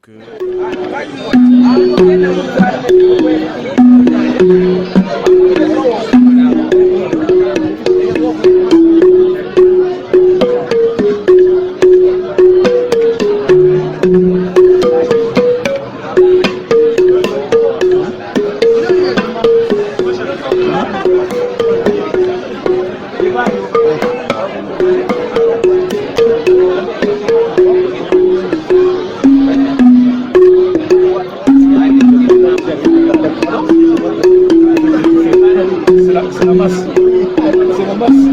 que c'est la masse. C'est la masse.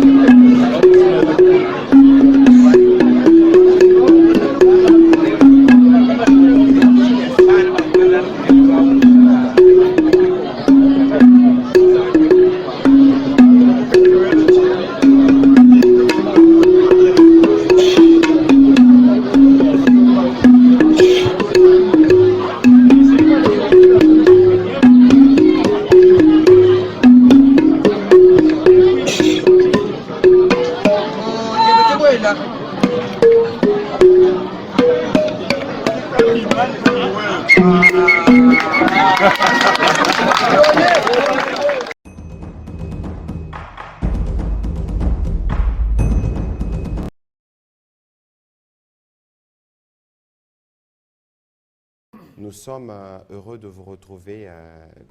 Nous sommes heureux de vous retrouver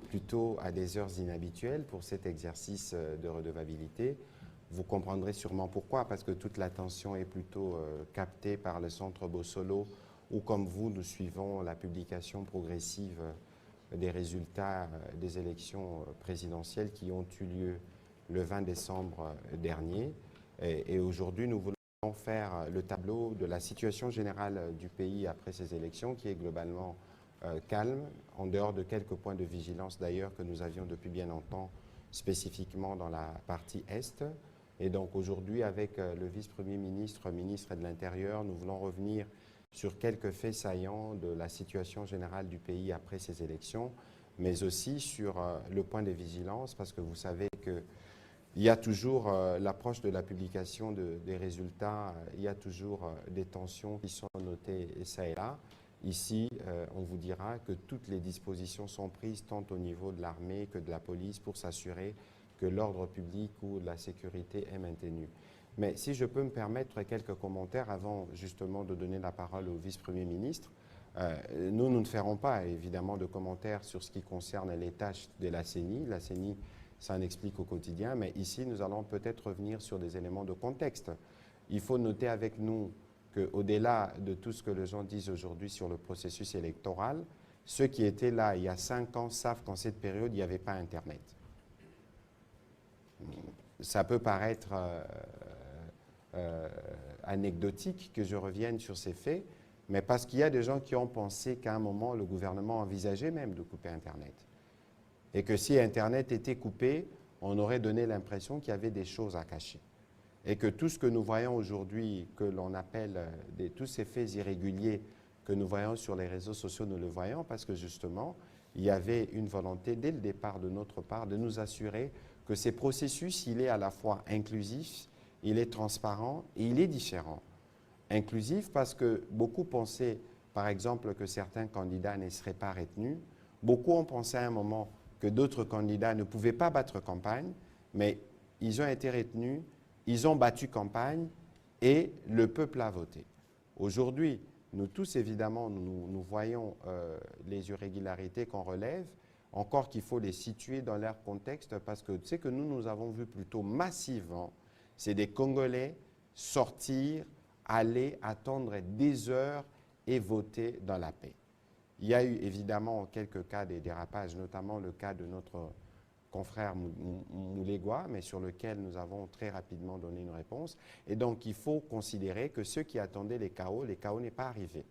plutôt à des heures inhabituelles pour cet exercice de redevabilité. Vous comprendrez sûrement pourquoi, parce que toute l'attention est plutôt captée par le Centre Bossolo, où comme vous, nous suivons la publication progressive des résultats des élections présidentielles qui ont eu lieu le 20 décembre dernier. Et aujourd'hui, nous voulons faire le tableau de la situation générale du pays après ces élections, qui est globalement calme, en dehors de quelques points de vigilance d'ailleurs que nous avions depuis bien longtemps, spécifiquement dans la partie Est. Et donc aujourd'hui, avec le vice-premier ministre, ministre de l'Intérieur, nous voulons revenir sur quelques faits saillants de la situation générale du pays après ces élections, mais aussi sur le point de vigilance, parce que vous savez que il y a toujours l'approche de la publication des résultats, il y a toujours des tensions qui sont notées ça et là. Ici, on vous dira que toutes les dispositions sont prises tant au niveau de l'armée que de la police pour s'assurer que l'ordre public ou la sécurité est maintenu. Mais si je peux me permettre quelques commentaires avant justement de donner la parole au vice-premier ministre, nous ne ferons pas évidemment de commentaires sur ce qui concerne les tâches de la CENI. La CENI s'en explique au quotidien, mais ici nous allons peut-être revenir sur des éléments de contexte. Il faut noter avec nous qu'au-delà de tout ce que les gens disent aujourd'hui sur le processus électoral, ceux qui étaient là il y a 5 ans savent qu'en cette période, il n'y avait pas Internet. Ça peut paraître anecdotique que je revienne sur ces faits, mais parce qu'il y a des gens qui ont pensé qu'à un moment, le gouvernement envisageait même de couper Internet. Et que si Internet était coupé, on aurait donné l'impression qu'il y avait des choses à cacher. Et que tout ce que nous voyons aujourd'hui, que l'on appelle tous ces faits irréguliers que nous voyons sur les réseaux sociaux, nous le voyons parce que justement, il y avait une volonté dès le départ de notre part de nous assurer que ces processus, il est à la fois inclusif, il est transparent et il est différent. Inclusif parce que beaucoup pensaient, par exemple, que certains candidats ne seraient pas retenus. Beaucoup ont pensé à un moment que d'autres candidats ne pouvaient pas battre campagne, mais ils ont été retenus, ils ont battu campagne et le peuple a voté. Aujourd'hui, nous tous, évidemment, nous voyons les irrégularités qu'on relève, encore qu'il faut les situer dans leur contexte parce que ce que nous avons vu plutôt massivement, c'est des Congolais sortir, aller attendre des heures et voter dans la paix. Il y a eu évidemment quelques cas de dérapage, notamment le cas de notre confrère Moulégois, mais sur lequel nous avons très rapidement donné une réponse. Et donc, il faut considérer que ceux qui attendaient les chaos n'est pas arrivé.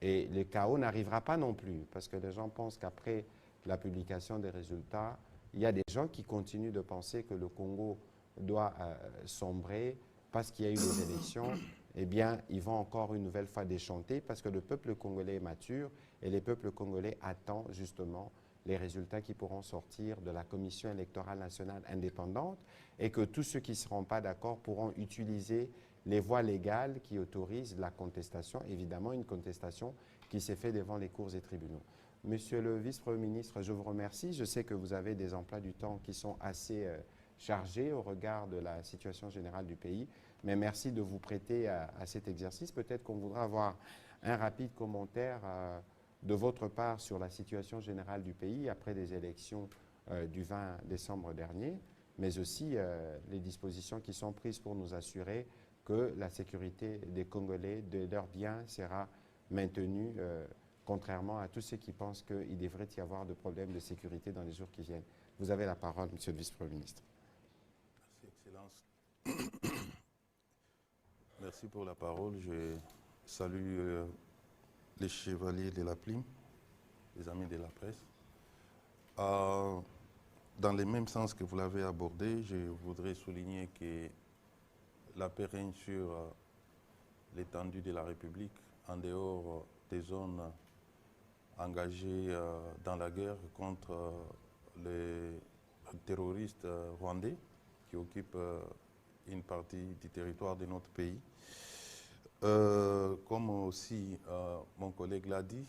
Et le chaos n'arrivera pas non plus, parce que les gens pensent qu'après la publication des résultats, il y a des gens qui continuent de penser que le Congo doit sombrer parce qu'il y a eu des élections. Eh bien, ils vont encore une nouvelle fois déchanter parce que le peuple congolais est mature et le peuple congolais attend justement les résultats qui pourront sortir de la Commission électorale nationale indépendante et que tous ceux qui ne seront pas d'accord pourront utiliser les voies légales qui autorisent la contestation, évidemment une contestation qui s'est fait devant les cours et tribunaux. Monsieur le vice-premier ministre, je vous remercie. Je sais que vous avez des emplois du temps qui sont assez chargés au regard de la situation générale du pays, mais merci de vous prêter à cet exercice. Peut-être qu'on voudra avoir un rapide commentaire de votre part sur la situation générale du pays après les élections du 20 décembre dernier, mais aussi les dispositions qui sont prises pour nous assurer que la sécurité des Congolais, de leurs biens, sera maintenue, contrairement à tous ceux qui pensent qu'il devrait y avoir de problèmes de sécurité dans les jours qui viennent. Vous avez la parole, Monsieur le vice-premier ministre. Merci, Excellence. Merci pour la parole. Je salue les chevaliers de la plume, les amis de la presse. Dans le même sens que vous l'avez abordé, je voudrais souligner que la paix règne sur l'étendue de la République, en dehors des zones engagées dans la guerre contre les terroristes rwandais qui occupent une partie du territoire de notre pays. Comme aussi mon collègue l'a dit,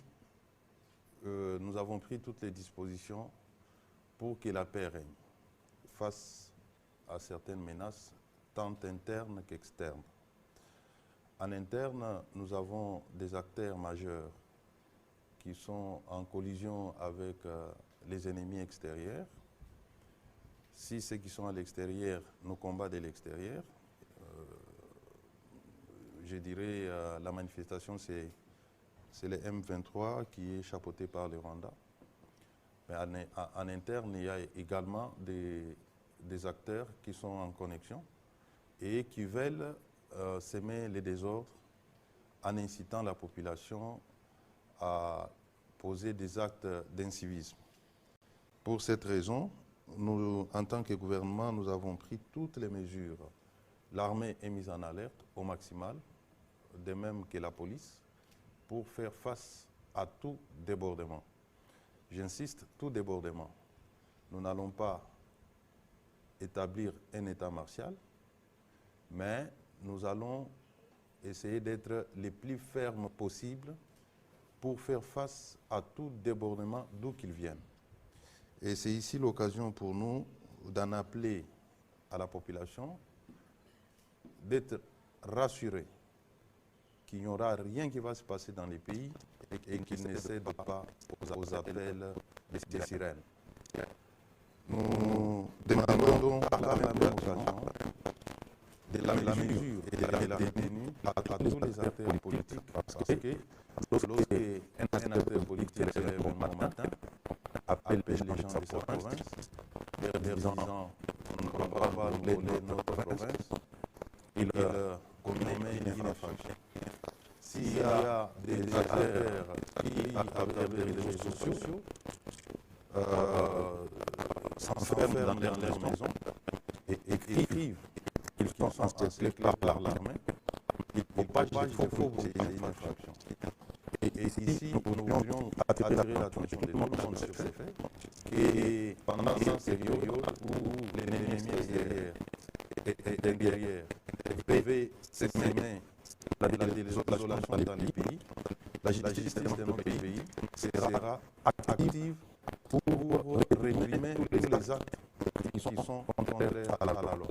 nous avons pris toutes les dispositions pour que la paix règne face à certaines menaces, tant internes qu'externes. En interne, nous avons des acteurs majeurs qui sont en collision avec les ennemis extérieurs. Si ceux qui sont à l'extérieur nous combattent de l'extérieur, je dirais la manifestation, c'est le M23 qui est chapeauté par le Rwanda. Mais en interne, il y a également des acteurs qui sont en connexion et qui veulent semer les désordres en incitant la population à poser des actes d'incivisme. Pour cette raison, nous, en tant que gouvernement, nous avons pris toutes les mesures. L'armée est mise en alerte au maximal, de même que la police, pour faire face à tout débordement. J'insiste, tout débordement. Nous n'allons pas établir un état martial, mais nous allons essayer d'être les plus fermes possibles pour faire face à tout débordement d'où qu'il vienne. Et c'est ici l'occasion pour nous d'en appeler à la population, d'être rassurés qu'il n'y aura rien qui va se passer dans les pays et qu'ils ne cèdent pas aux appels des sirènes. Nous demandons par la même occasion de la mesure et de la retenue à tous les acteurs politiques, parce que lorsqu'un acteur politique se lève un matin, appelle les gens de sa province, leur disant on ne va pas voler notre province, il commet une infraction. S'il y a des acteurs qui, à travers les réseaux sociaux, s'enferment dans leurs maisons et écrivent qu'ils sont encerclés par l'armée, il faut vous aider une infraction. Et ici, nous voudrions attirer l'attention de tout le monde sur ces faits, et pendant cette période où l'ennemi extérieur est derrière, peuvent s'aimer la désolation dans les pays, la justice de notre pays sera active pour réprimer tous les actes qui sont contraires à la loi.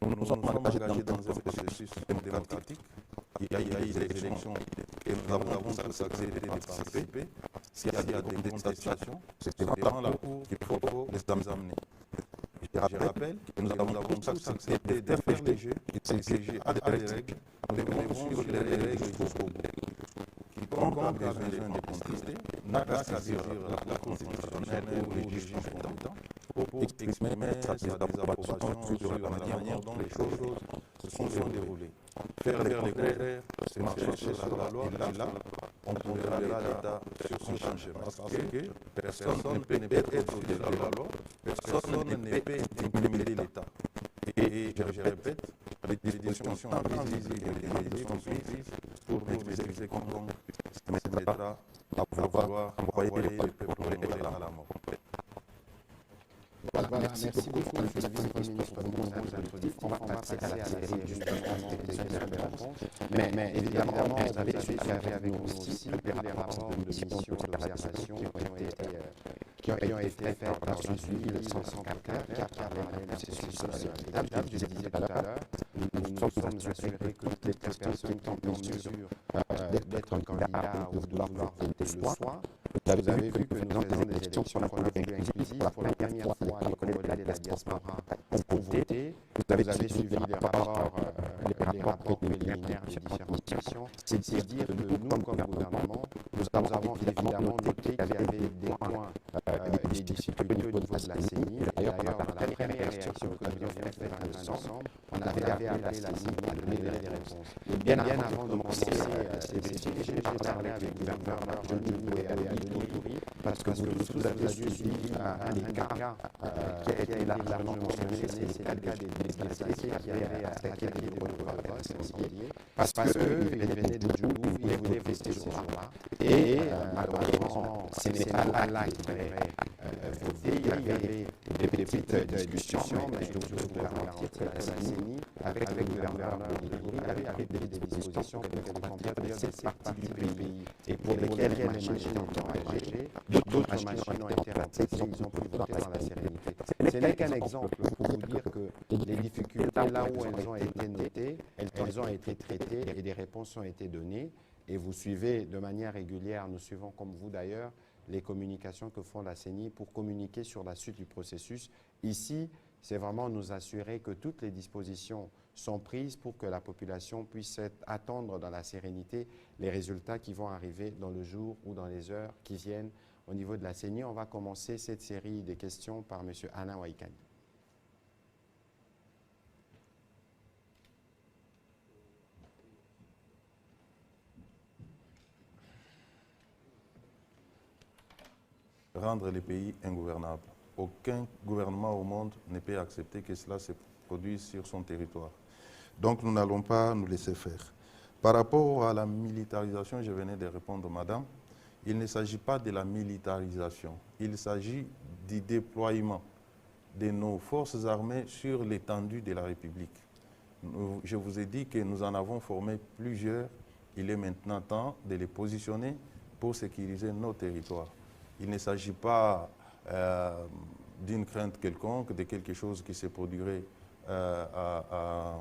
Nous sommes engagés dans un processus démocratique. Il y a eu des élections et nous avons tous accepté de participer. S'il y a des contestations, c'est devant la Cour qu'il faut les amener. Je rappelle que nous avons tous accepté de faire les jeux, et ces jeux à des règles, nous devons suivre les règles jusqu'au bout. Quiconque a besoin de contester n'a qu'à saisir la Cour constitutionnelle ou les juges compétents pour exprimer sa désapprobation sur la manière dont les choses se sont déroulées. Faire les contraires, c'est marcher sur la loi, et là, on pondérera l'État sur son chemin. Parce que personne ne peut être au-delà de la loi, personne ne peut intimider l'État. Et je répète, les dispositions sont prises pour maîtriser quiconque se mettra à vouloir envoyer le peuple congolais à la mort. Voilà, merci beaucoup, monsieur le vice-premier ministre, pour vos introductifs. On va passer à la série justement des questions et réponses. Mais évidemment, vous avez avec nous aussi toutes les rapports missions d'observation qui ont été faites lors du suivi de 134 qui a démarré le processus étape. Je disais tout à l'heure, nous nous sommes assurés que toutes les personnes qui ont en mesure d'être candidats ou de vouloir voter le soient. Vous avez vu que nous faisons des élections qu'on a voulu inclusives. Pour la première fois, les Congolais de la diaspora ont voté. Vous avez suivi les rapports préliminaires des différentes missions. C'est dire que nous, comme gouvernement, nous avons évidemment noté qu'il y avait des points, des difficultés au niveau de la CENI. D'ailleurs, dans la première réaction que nous avions faite ensemble, on avait appelé la CENI à donner des réponses. Et bien avant de commencer ces décisions, j'ai parlé avec le gouverneur Johnny Loué et Aliouri, parce que vous tous avez suivi un des cas qui a été largement mentionné, c'est le cas des déplacés qui avaient attaqué des Bonnevoie, incendiés, parce qu'ils venaient de Djougou, ils voulaient voter ce jour-là. Et malheureusement, ce n'est pas là qu'ils devaient voter. Il y avait des petites discussions, mais je vous garantis que la CENI, avec le gouverneur Aliouri, avait arrêté des dispositions qui devaient contenir de cette partie du pays et pour lesquelles les machines ont été engagées. D'autres machines ont été remplacées, ils ont pu voter dans la sérénité. Ce n'est qu'un exemple pour vous dire que les difficultés, là où elles ont été notées, elles ont été traitées et des réponses ont été données. Et vous suivez de manière régulière, nous suivons comme vous d'ailleurs, les communications que font la CENI pour communiquer sur la suite du processus. Ici, c'est vraiment nous assurer que toutes les dispositions sont prises pour que la population puisse attendre dans la sérénité les résultats qui vont arriver dans le jour ou dans les heures qui viennent au niveau de la CENI. On va commencer cette série de questions par M. Alain Waikani. Rendre les pays ingouvernables. Aucun gouvernement au monde ne peut accepter que cela se produise sur son territoire. Donc nous n'allons pas nous laisser faire. Par rapport à la militarisation, je venais de répondre, madame, il ne s'agit pas de la militarisation, il s'agit du déploiement de nos forces armées sur l'étendue de la République. Je vous ai dit que nous en avons formé plusieurs, il est maintenant temps de les positionner pour sécuriser nos territoires. Il ne s'agit pas d'une crainte quelconque, de quelque chose qui se produirait à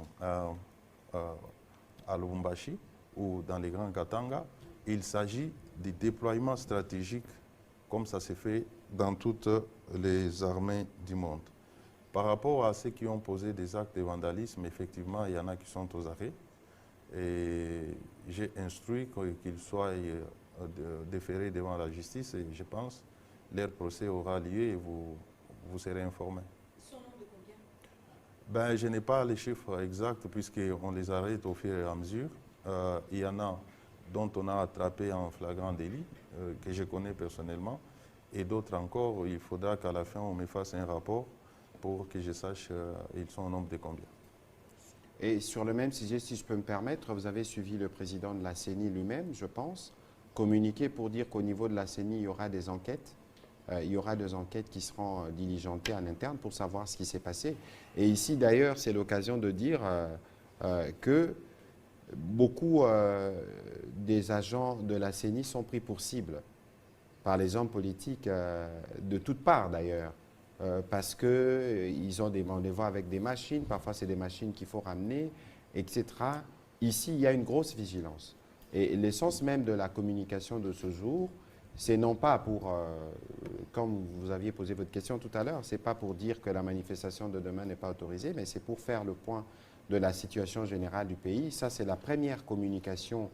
Lubumbashi ou dans les Grands Katanga. Il s'agit du déploiement stratégique comme ça se fait dans toutes les armées du monde. Par rapport à ceux qui ont posé des actes de vandalisme, effectivement, il y en a qui sont aux arrêts. Et j'ai instruit qu'ils soient déférés devant la justice et je pense que leur procès aura lieu et vous serez informés. Son nombre de combien? Ben, je n'ai pas les chiffres exacts puisqu'on les arrête au fur et à mesure. Il y en a dont on a attrapé en flagrant délit, que je connais personnellement, et d'autres encore, il faudra qu'à la fin on me fasse un rapport pour que je sache ils sont au nombre de combien. Et sur le même sujet, si je peux me permettre, vous avez suivi le président de la CENI lui-même, je pense, communiquer pour dire qu'au niveau de la CENI, il y aura des enquêtes. Il y aura des enquêtes qui seront diligentées en interne pour savoir ce qui s'est passé. Et ici, d'ailleurs, c'est l'occasion de dire que beaucoup des agents de la CENI sont pris pour cible par les hommes politiques de toutes parts, d'ailleurs. Parce qu'ils ont des rendez-vous avec des machines, parfois c'est des machines qu'il faut ramener, etc. Ici, il y a une grosse vigilance. Et l'essence même de la communication de ce jour, c'est non pas pour, comme vous aviez posé votre question tout à l'heure, c'est pas pour dire que la manifestation de demain n'est pas autorisée, mais c'est pour faire le point de la situation générale du pays. Ça, c'est la première communication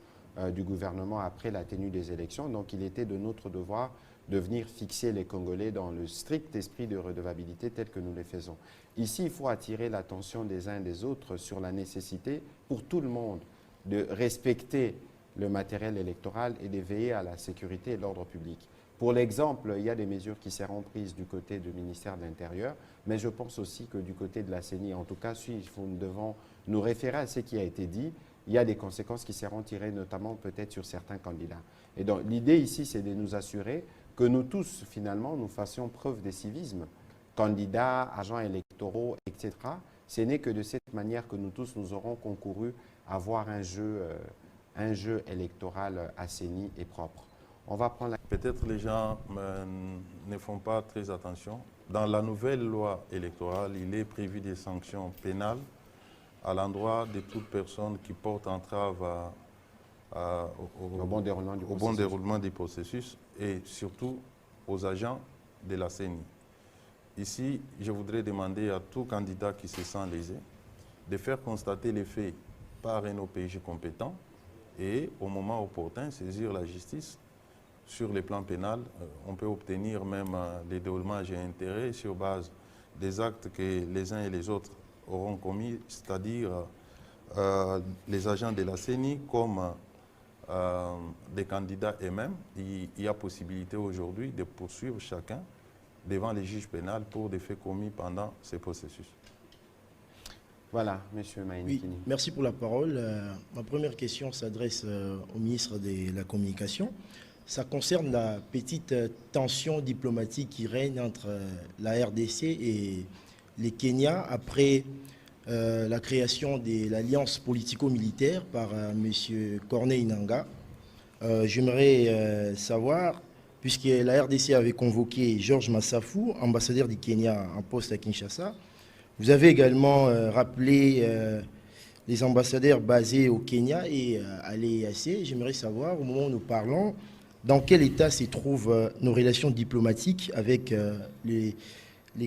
du gouvernement après la tenue des élections. Donc, il était de notre devoir de venir fixer les Congolais dans le strict esprit de redevabilité tel que nous les faisons. Ici, il faut attirer l'attention des uns et des autres sur la nécessité pour tout le monde de respecter le matériel électoral et de veiller à la sécurité et l'ordre public. Pour l'exemple, il y a des mesures qui seront prises du côté du ministère de l'Intérieur, mais je pense aussi que du côté de la CENI, en tout cas, si nous devons nous référer à ce qui a été dit, il y a des conséquences qui seront tirées, notamment peut-être sur certains candidats. Et donc, l'idée ici, c'est de nous assurer que nous tous, finalement, nous fassions preuve de civisme, candidats, agents électoraux, etc. Ce n'est que de cette manière que nous tous, nous aurons concouru à avoir un jeu électoral assaini et propre. On va prendre la... Peut-être les gens ne font pas très attention. Dans la nouvelle loi électorale, il est prévu des sanctions pénales à l'endroit de toute personne qui porte entrave au bon déroulement du processus et surtout aux agents de la CENI. Ici, je voudrais demander à tout candidat qui se sent lésé de faire constater les faits par un OPJ compétent et, au moment opportun, saisir la justice. Sur le plan pénal, on peut obtenir même les dommages et intérêts sur base des actes que les uns et les autres auront commis, c'est-à-dire les agents de la CENI comme des candidats eux-mêmes. Il y a possibilité aujourd'hui de poursuivre chacun devant les juges pénals pour des faits commis pendant ce processus. Voilà, M. Maïnikini. Oui, merci pour la parole. Ma première question s'adresse au ministre de la Communication. Ça concerne la petite tension diplomatique qui règne entre la RDC et les Kenya après la création de l'alliance politico-militaire par M. Corneille Nangaa. J'aimerais savoir, puisque la RDC avait convoqué Georges Massafou, ambassadeur du Kenya en poste à Kinshasa, vous avez également rappelé les ambassadeurs basés au Kenya et à l'EAC. J'aimerais savoir, au moment où nous parlons, dans quel état se trouvent nos relations diplomatiques avec les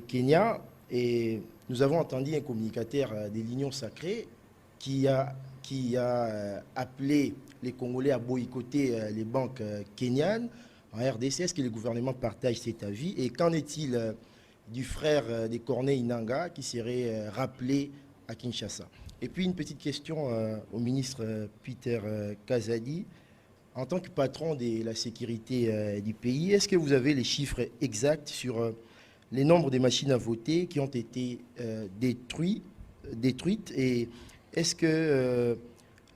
Kenyans. Et nous avons entendu un communicateur de l'Union sacrée qui a appelé les Congolais à boycotter les banques kenyanes en RDC. Est-ce que le gouvernement partage cet avis? Et qu'en est-il du frère de Corneille Nangaa qui serait rappelé à Kinshasa? Et puis une petite question au ministre Peter Kazadi. En tant que patron de la sécurité du pays, est-ce que vous avez les chiffres exacts sur les nombres de machines à voter qui ont été détruites et est-ce que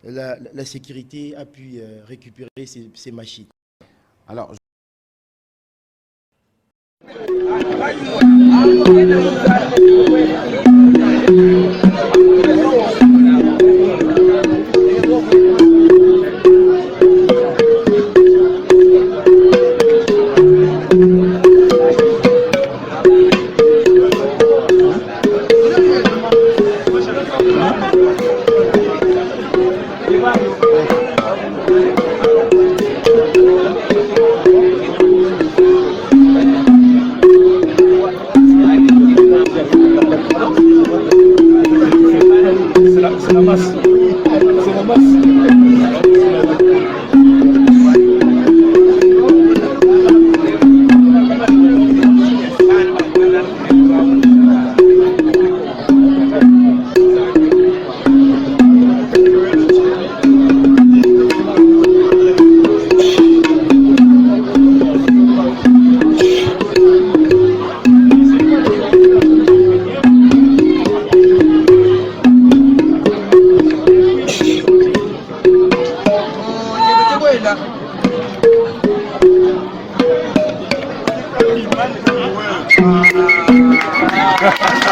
la sécurité a pu récupérer ces machines? Alors, c'est la masse. C'est la masse. Ha ha ha ha!